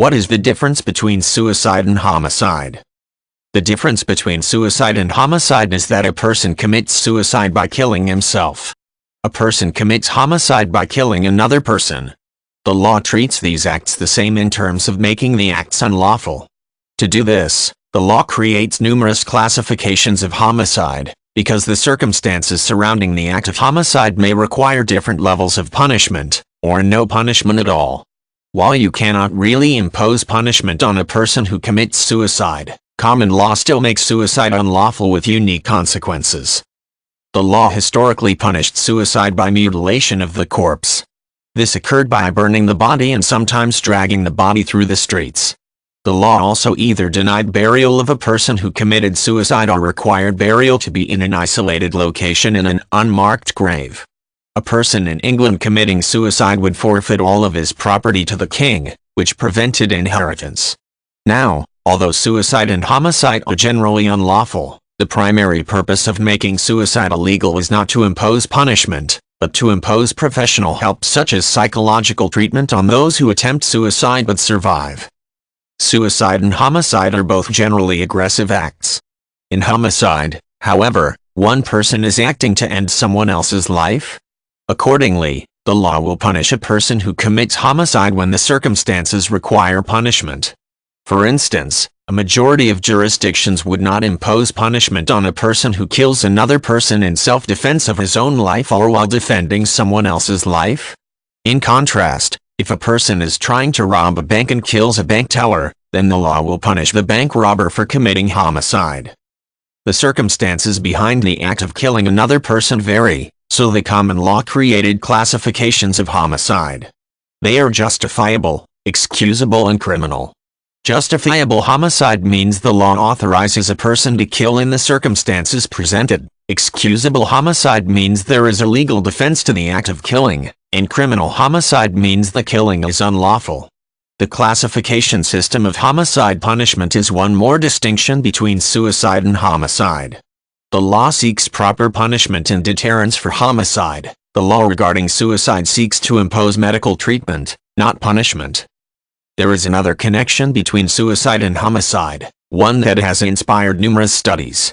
What is the difference between suicide and homicide? The difference between suicide and homicide is that a person commits suicide by killing himself. A person commits homicide by killing another person. The law treats these acts the same in terms of making the acts unlawful. To do this, the law creates numerous classifications of homicide, because the circumstances surrounding the act of homicide may require different levels of punishment, or no punishment at all. While you cannot really impose punishment on a person who commits suicide, common law still makes suicide unlawful with unique consequences. The law historically punished suicide by mutilation of the corpse. This occurred by burning the body and sometimes dragging the body through the streets. The law also either denied burial of a person who committed suicide or required burial to be in an isolated location in an unmarked grave. A person in England committing suicide would forfeit all of his property to the king, which prevented inheritance. Now, although suicide and homicide are generally unlawful, the primary purpose of making suicide illegal is not to impose punishment, but to impose professional help such as psychological treatment on those who attempt suicide but survive. Suicide and homicide are both generally aggressive acts. In homicide, however, one person is acting to end someone else's life. Accordingly, the law will punish a person who commits homicide when the circumstances require punishment. For instance, a majority of jurisdictions would not impose punishment on a person who kills another person in self-defense of his own life or while defending someone else's life. In contrast, if a person is trying to rob a bank and kills a bank teller, then the law will punish the bank robber for committing homicide. The circumstances behind the act of killing another person vary, so the common law created classifications of homicide. They are justifiable, excusable and criminal. Justifiable homicide means the law authorizes a person to kill in the circumstances presented. Excusable homicide means there is a legal defense to the act of killing, and criminal homicide means the killing is unlawful. The classification system of homicide punishment is one more distinction between suicide and homicide. The law seeks proper punishment and deterrence for homicide. The law regarding suicide seeks to impose medical treatment, not punishment. There is another connection between suicide and homicide, one that has inspired numerous studies.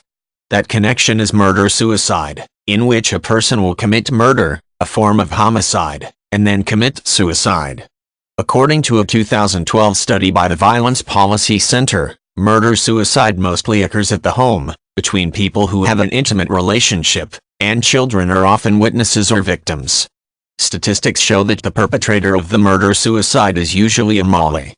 That connection is murder-suicide, in which a person will commit murder, a form of homicide, and then commit suicide. According to a 2012 study by the Violence Policy Center, murder-suicide mostly occurs at the home, between people who have an intimate relationship, and children are often witnesses or victims. Statistics show that the perpetrator of the murder-suicide is usually a male.